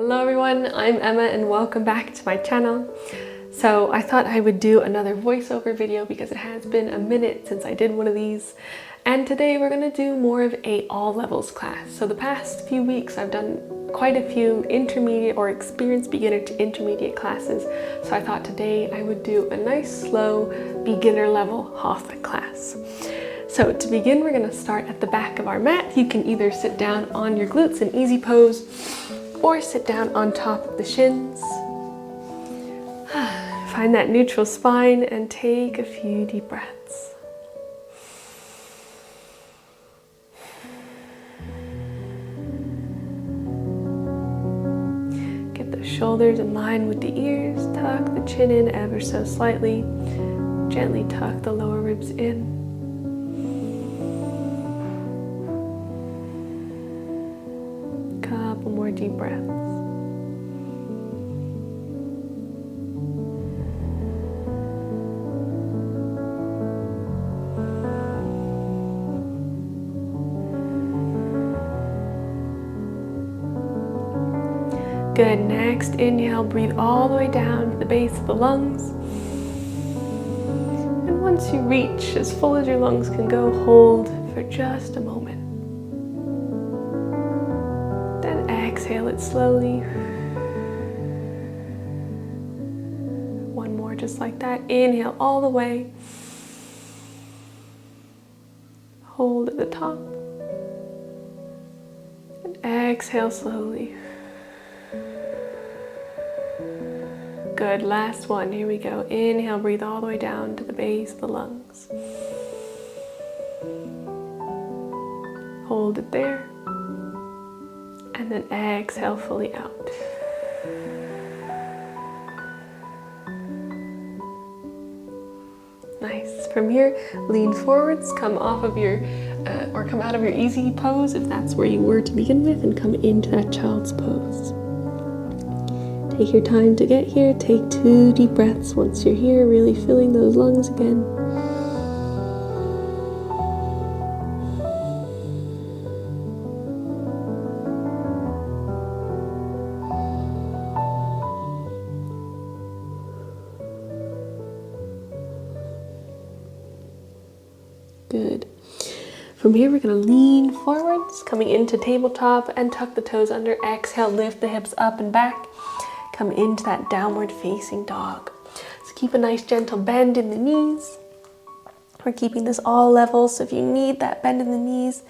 Hello everyone, I'm Emma and welcome back to my channel. So I thought I would do another voiceover video because it has been a minute since I did one of these. And today we're going to do more of a all levels class. So the past few weeks I've done quite a few intermediate or experienced beginner to intermediate classes. So I thought today I would do a nice slow beginner level Hatha class. So to begin, we're going to start at the back of our mat. You can either sit down on your glutes in easy pose or sit down on top of the shins. Find that neutral spine and take a few deep breaths. Get the shoulders in line with the ears. Tuck the chin in ever so slightly. Gently tuck the lower ribs in. Couple more deep breaths. Good. Next, inhale, breathe all the way down to the base of the lungs. And once you reach as full as your lungs can go, hold for just a moment. Then exhale it slowly. One more just like that. Inhale all the way. Hold at the top. And exhale slowly. Good, last one, here we go. Inhale, breathe all the way down to the base of the lungs. Hold it there. And then exhale fully out. Nice. From here, lean forwards, come off of your, or come out of your easy pose if that's where you were to begin with, and come into that child's pose. Take your time to get here. Take 2 deep breaths once you're here, really filling those lungs again. Good. From here, we're going to lean forwards, coming into tabletop and tuck the toes under. Exhale, lift the hips up and back. Come into that downward facing dog. So keep a nice gentle bend in the knees. We're keeping this all level, so if you need that bend in the knees,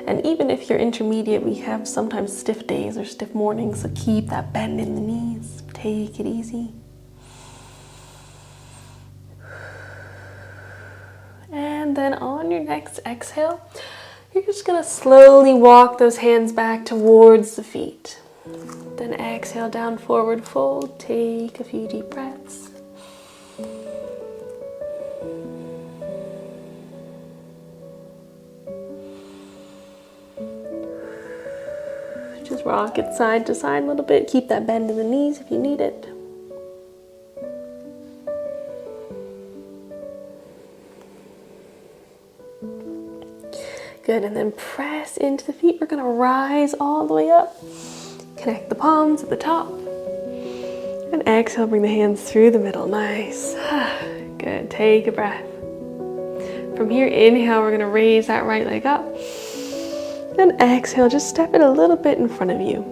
and even if you're intermediate, we have sometimes stiff days or stiff mornings, so keep that bend in the knees. Take it easy. And then on your next exhale, you're just gonna slowly walk those hands back towards the feet. Then exhale, down, forward fold. Take a few deep breaths. Just rock it side to side a little bit. Keep that bend in the knees if you need it. Good, and then press into the feet. We're gonna rise all the way up. Connect the palms at the top. And exhale, bring the hands through the middle. Nice. Good, take a breath. From here, inhale, we're gonna raise that right leg up. And exhale, just step it a little bit in front of you.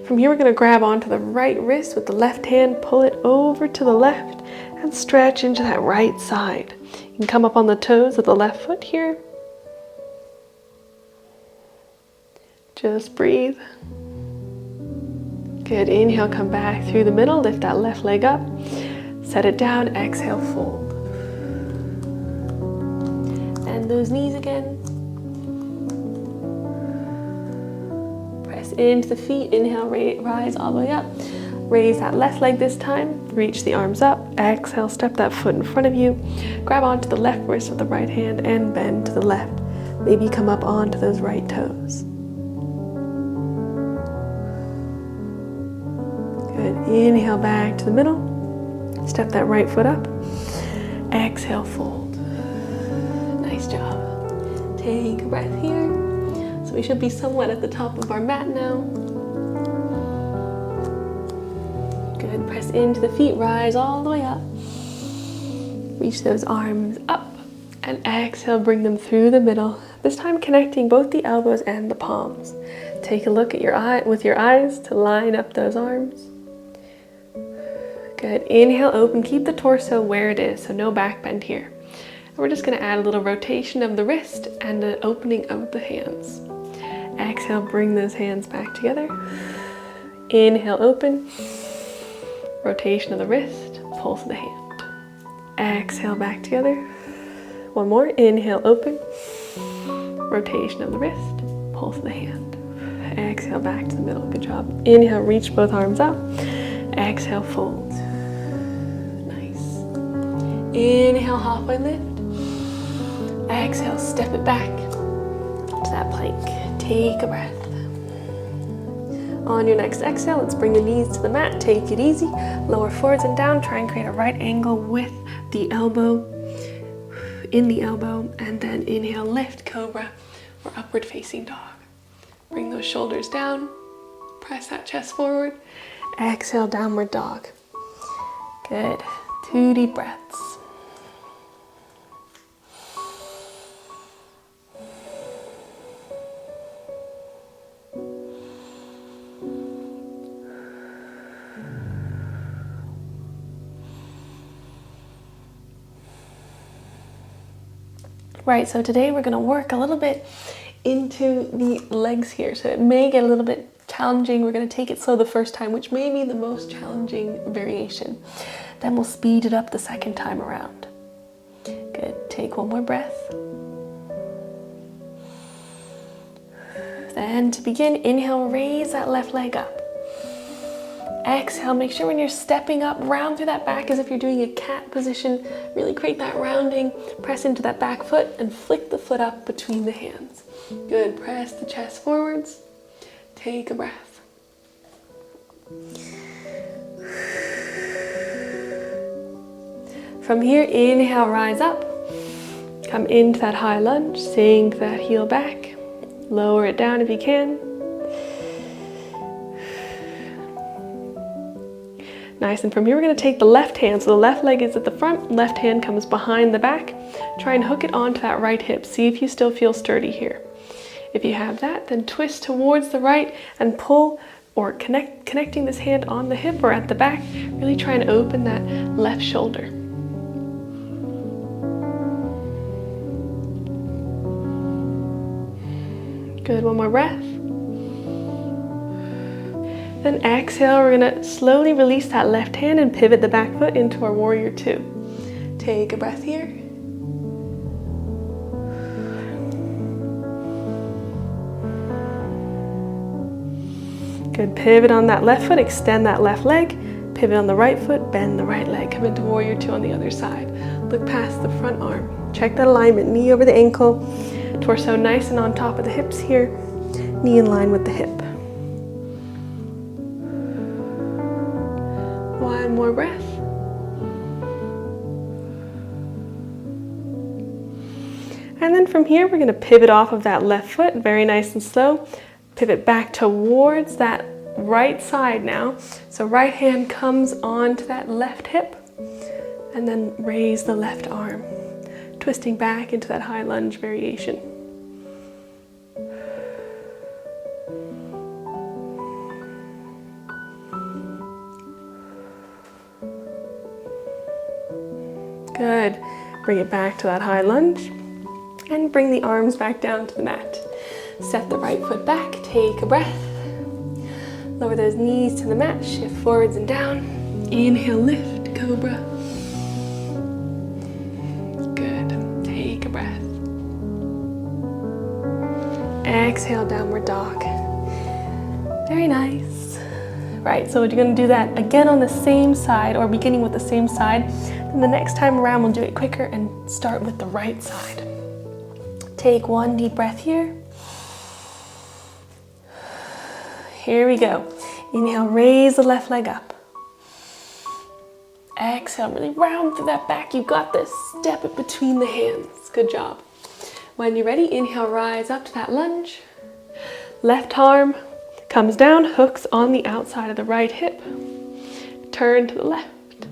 From here, we're gonna grab onto the right wrist with the left hand, pull it over to the left, and stretch into that right side. You can come up on the toes of the left foot here. Just breathe. Good, inhale, come back through the middle, lift that left leg up, set it down, exhale, fold. And those knees again. Press into the feet, inhale, rise all the way up. Raise that left leg this time, reach the arms up, exhale, step that foot in front of you, grab onto the left wrist with the right hand and bend to the left. Maybe come up onto those right toes. Good. Inhale back to the middle. Step that right foot up. Exhale, fold. Nice job. Take a breath here. So we should be somewhat at the top of our mat now. Good, press into the feet, rise all the way up. Reach those arms up and exhale, bring them through the middle. This time connecting both the elbows and the palms. Take a look at your eye with your eyes to line up those arms. Good, inhale, open, keep the torso where it is, so no back bend here. And we're just gonna add a little rotation of the wrist and an opening of the hands. Exhale, bring those hands back together. Inhale, open. Rotation of the wrist, pulse of the hand. Exhale, back together. One more, inhale, open. Rotation of the wrist, pulse of the hand. Exhale, back to the middle, good job. Inhale, reach both arms up. Exhale, fold. Nice. Inhale, halfway lift. Exhale, step it back to that plank. Take a breath. On your next exhale, let's bring the knees to the mat. Take it easy. Lower forwards and down. Try and create a right angle with the elbow, in the elbow, and then inhale, lift, cobra, or upward facing dog. Bring those shoulders down. Press that chest forward. Exhale, downward dog. Good. 2 deep breaths. Right, so today we're gonna work a little bit into the legs here. So it may get a little bit challenging. We're gonna take it slow the first time, which may be the most challenging variation. Then we'll speed it up the second time around. Good, take one more breath. Then to begin, inhale, raise that left leg up. Exhale, make sure when you're stepping up, round through that back as if you're doing a cat position. Really create that rounding. Press into that back foot and flick the foot up between the hands. Good, press the chest forwards. Take a breath. From here, inhale, rise up. Come into that high lunge, sink that heel back. Lower it down if you can. Nice, and from here we're going to take the left hand, so the left leg is at the front, left hand comes behind the back. Try and hook it onto that right hip. See if you still feel sturdy here. If you have that, then twist towards the right and pull or connecting this hand on the hip or at the back. Really try and open that left shoulder. Good, one more breath. Then exhale, we're gonna slowly release that left hand and pivot the back foot into our warrior two. Take a breath here. Good, pivot on that left foot, extend that left leg, pivot on the right foot, bend the right leg, come into warrior two on the other side. Look past the front arm. Check that alignment, knee over the ankle, torso nice and on top of the hips here, knee in line with the hip. One more breath. And then from here, we're going to pivot off of that left foot, very nice and slow. Pivot back towards that right side now. So right hand comes onto that left hip, and then raise the left arm, twisting back into that high lunge variation. Good. Bring it back to that high lunge and bring the arms back down to the mat. Step the right foot back, take a breath. Lower those knees to the mat, shift forwards and down. Inhale, lift, cobra. Good. Take a breath. Exhale, downward dog. Very nice. Right, so we're going to do that again on the same side, or beginning with the same side. And the next time around, we'll do it quicker and start with the right side. Take one deep breath here. Here we go. Inhale, raise the left leg up. Exhale, really round through that back. You got this. Step it between the hands. Good job. When you're ready, inhale, rise up to that lunge. Left arm comes down, hooks on the outside of the right hip. turn to the left.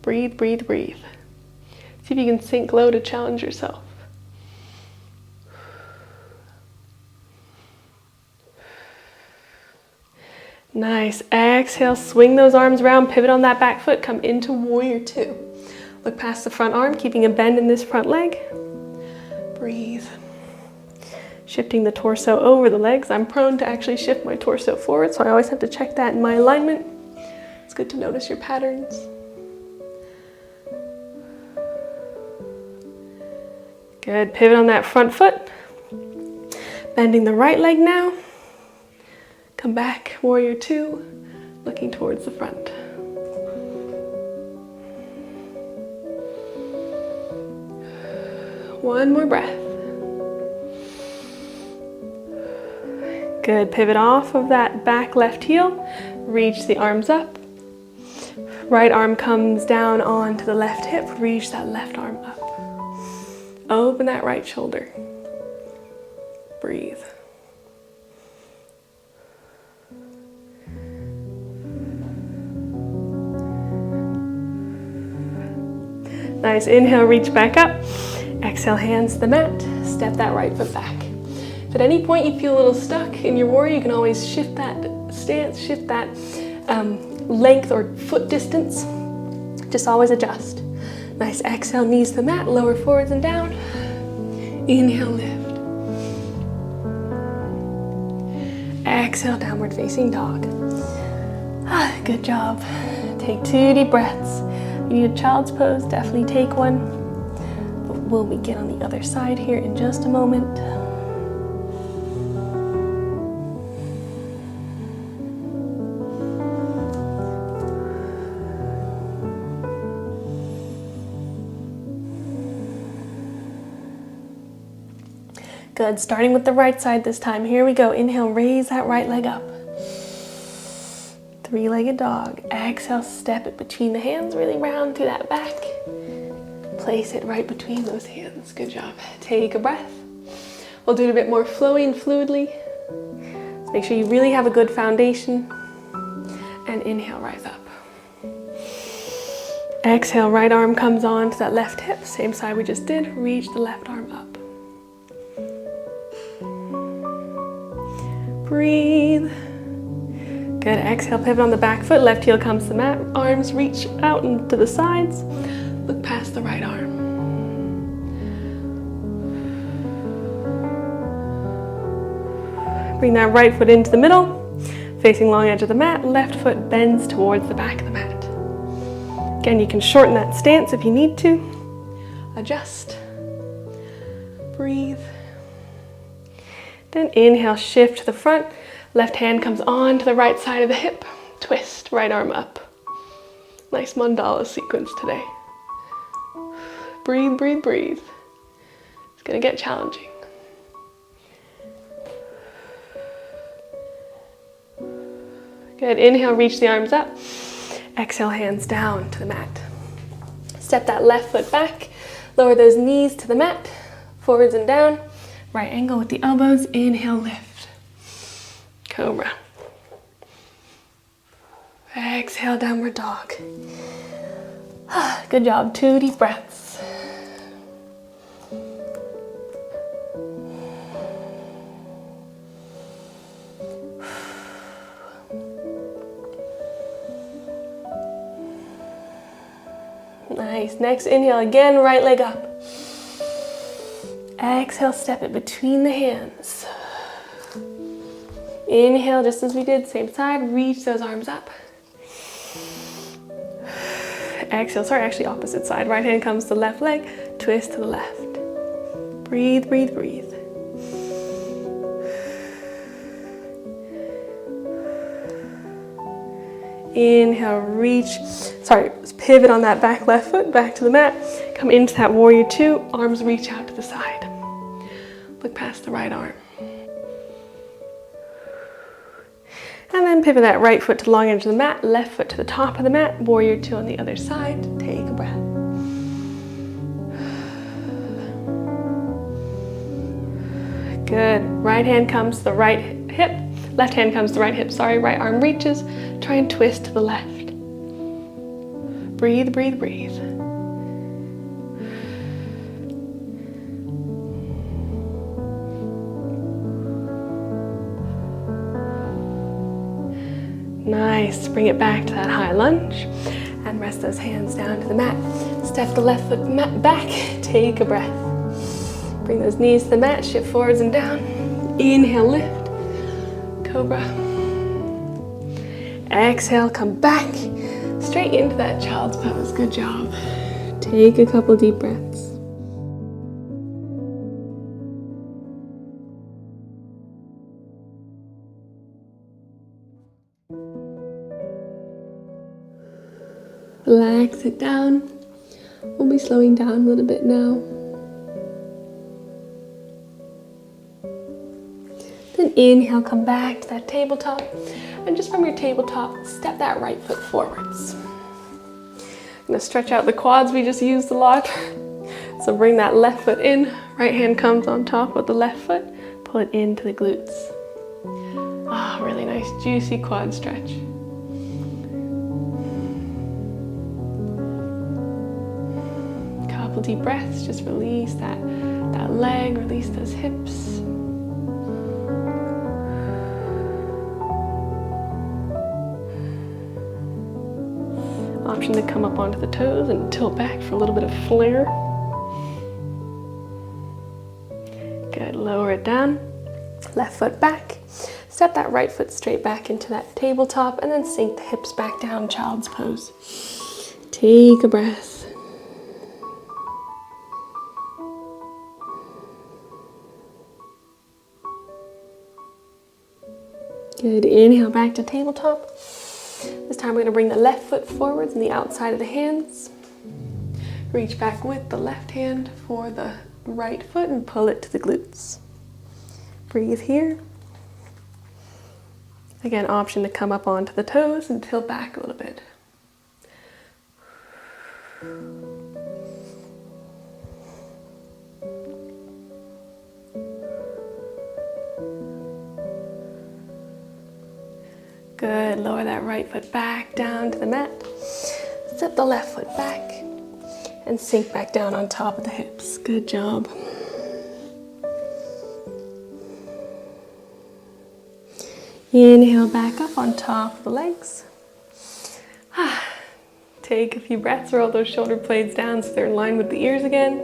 Breathe, breathe, breathe. See if you can sink low to challenge yourself. Nice. Exhale, swing those arms around, pivot on that back foot, come into warrior two. Look past the front arm, keeping a bend in this front leg. Breathe. Shifting the torso over the legs. I'm prone to actually shift my torso forward, so I always have to check that in my alignment. It's good to notice your patterns. Good. Pivot on that front foot. Bending the right leg now. Come back, warrior two, looking towards the front. One more breath. Good. Pivot off of that back left heel. Reach the arms up. Right arm comes down onto the left hip. Reach that left arm up. Open that right shoulder. Breathe. Nice. Inhale, reach back up. Exhale, hands to the mat. Step that right foot back. If at any point you feel a little stuck in your warrior, you can always shift that stance, shift that length or foot distance. Just always adjust. Nice. Exhale, knees to the mat, lower forwards and down. Inhale, lift. Exhale, downward facing dog. Good job. Take 2 deep breaths. If you need a child's pose, definitely take one. But we'll begin on the other side here in just a moment. Good, starting with the right side this time. Here we go. Inhale, raise that right leg up. 3-legged dog. Exhale, step it between the hands, really round through that back. Place it right between those hands. Good job. Take a breath. We'll do it a bit more flowy and fluidly. So make sure you really have a good foundation. And inhale, rise up. Exhale, right arm comes on to that left hip. Same side we just did. Reach the left arm up. Breathe. Good. Exhale, pivot on the back foot. Left heel comes to the mat. Arms reach out and to the sides. Look past the right arm. Bring that right foot into the middle. Facing long edge of the mat. Left foot bends towards the back of the mat. Again, you can shorten that stance if you need to. Adjust. Breathe. Then inhale, shift to the front. Left hand comes on to the right side of the hip. Twist, right arm up. Nice mandala sequence today. Breathe, breathe, breathe. It's gonna get challenging. Good, inhale, reach the arms up. Exhale, hands down to the mat. Step that left foot back. Lower those knees to the mat. Forwards and down. Right angle with the elbows. Inhale, lift. Cobra. Exhale, downward dog. Good job. 2 deep breaths. Nice. Next inhale again, right leg up. Exhale, step it between the hands. Inhale, just as we did, same side, reach those arms up. Exhale, sorry, actually opposite side. Right hand comes to the left leg, twist to the left. Breathe, breathe, breathe. Inhale, reach, pivot on that back left foot, back to the mat. Come into that warrior two, arms reach out to the side. Look past the right arm. And then pivot that right foot to the long edge of the mat, left foot to the top of the mat, warrior two on the other side. Take a breath. Good. Right hand comes to the right hip, Left hand comes to right hip, sorry, right arm reaches. Try and twist to the left. Breathe, breathe, breathe. Nice, bring it back to that high lunge and rest those hands down to the mat. Step the left foot back, take a breath. Bring those knees to the mat, shift forwards and down. Inhale, lift, cobra. Exhale, come back, straight into that child's pose, good job. Take a couple deep breaths. Relax it down. We'll be slowing down a little bit now. Then inhale, come back to that tabletop. And just from your tabletop, step that right foot forwards. I'm gonna stretch out the quads, we just used a lot. So bring that left foot in, right hand comes on top of the left foot, pull it into the glutes. Ah, really nice, juicy quad stretch. Couple deep breaths, just release that leg, release those hips. Option to come up onto the toes and tilt back for a little bit of flare. Good, lower it down. Left foot back. Step that right foot straight back into that tabletop and then sink the hips back down, child's pose. Take a breath. Good, inhale back to tabletop. This time we're gonna bring the left foot forwards and the outside of the hands. Reach back with the left hand for the right foot and pull it to the glutes. Breathe here. Again, option to come up onto the toes and tilt back a little bit. Good, lower that right foot back down to the mat. Step the left foot back and sink back down on top of the hips. Good job. Inhale back up on top of the legs. Take a few breaths, roll those shoulder blades down so they're in line with the ears again.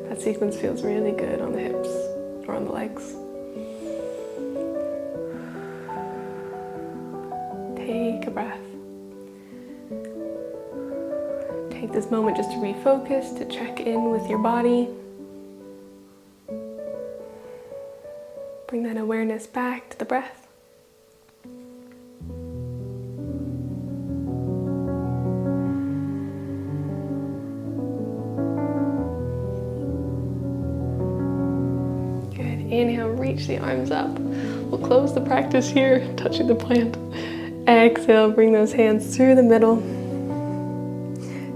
That sequence feels really good on the hips or on the legs. Take a breath. Take this moment just to refocus, to check in with your body. Bring that awareness back to the breath. Good. Inhale, reach the arms up. We'll close the practice here, touching the plant. Exhale, bring those hands through the middle.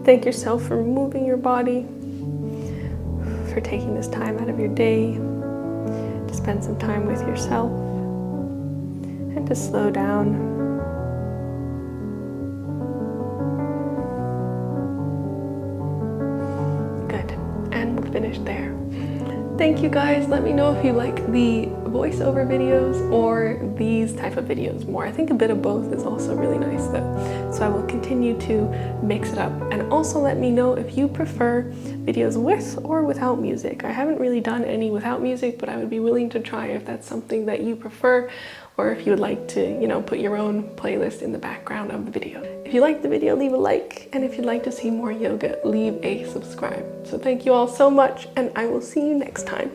Thank yourself for moving your body, for taking this time out of your day to spend some time with yourself and to slow down. Good, and we're finished there. Thank you guys. Let me know if you like the voiceover videos or these type of videos more. I think a bit of both is also really nice though. So I will continue to mix it up. And also let me know if you prefer videos with or without music. I haven't really done any without music, but I would be willing to try if that's something that you prefer, or if you would like to, you know, put your own playlist in the background of the video. If you liked the video, leave a like, and if you'd like to see more yoga, leave a subscribe. So thank you all so much, and I will see you next time.